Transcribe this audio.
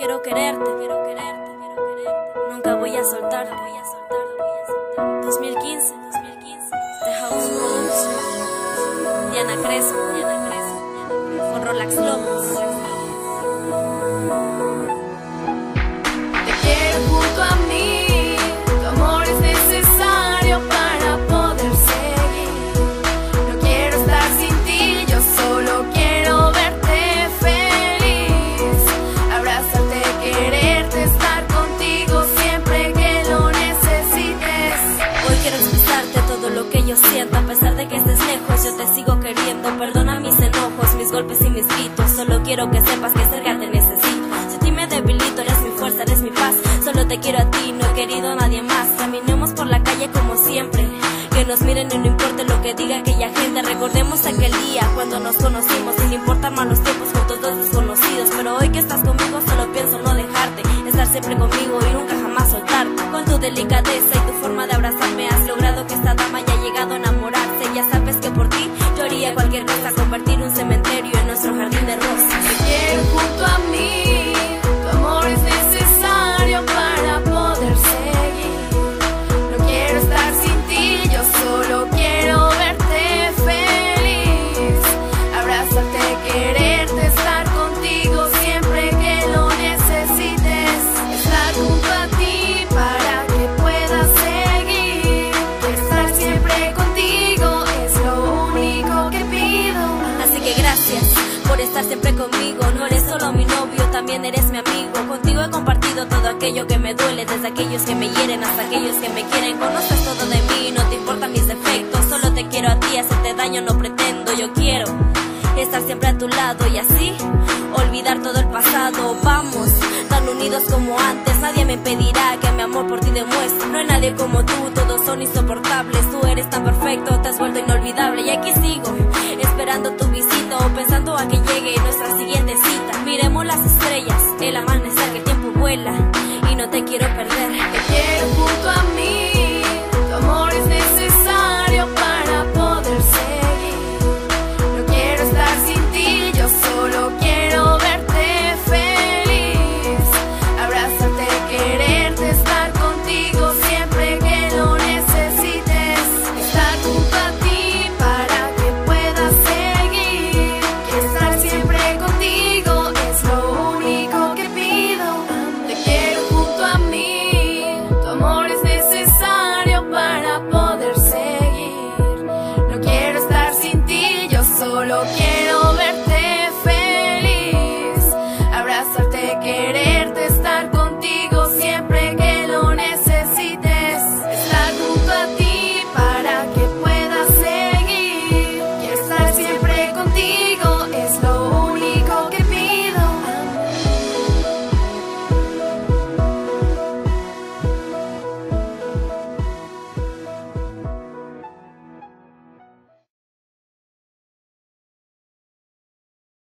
quiero quererte, nunca voy a soltar. 2015, The House Production, Diana Crespo, con Rolex Lobos. Te quiero junto a mí, tu amor es necesario para poder seguir. No quiero estar sin ti, yo solo quiero verte feliz. Abrazarte, quererte, estar contigo siempre que lo necesites. Hoy quiero expresarte todo lo que yo siento. A pesar de que estés lejos, yo te sigo queriendo. Perdona mis enojos, mis golpes y mis gritos. Solo quiero que sepas que cerca te necesito. Si a ti me debilito, eres mi fuerza, eres mi paz. Solo te quiero a ti, no he querido a nadie más. Caminemos por la calle como siempre, que nos miren y no importe lo que diga aquella gente. Recordemos aquel día cuando nos conocimos, sin importar malos tiempos juntos dos desconocidos. Pero hoy que estás conmigo solo pienso no dejarte, estar siempre conmigo y nunca jamás soltarte. Con tu delicadeza y tu forma de abrazarme has logrado que esta dama haya llegado a enamorarse. Ya sabes que por ti yo haría cualquier cosa, convertir un cementerio en nuestro jardín de rosas. Te quiero junto a mí, tu amor es necesario para poder seguir. No quiero estar sin ti, yo solo quiero verte feliz. Abrazarte, quererte, estar contigo siempre que lo necesites. Estar junto a ti para que puedas seguir. Estar siempre contigo es lo único que pido. Así que gracias por estar siempre conmigo. No eres solo mi novio, también eres mi amigo. Contigo he compartido todo aquello que me duele, desde aquellos que me hieren hasta aquellos que me quieren. Conoces todo de mí, no te importan mis defectos. Solo te quiero a ti, hacerte daño no pretendo. Yo quiero estar siempre a tu lado y así olvidar todo el pasado. Vamos, tan unidos como antes. Nadie me impedirá que mi amor por ti demuestre. No hay nadie como tú, todos son insoportables. Tú eres tan perfecto, te has vuelto inolvidable. Y aquí sigo, esperando tu visita o pensando a que llegue nuestra siguiente cita. Miremos las estrellas, el amanecer, que el tiempo vuela y no te quiero perder.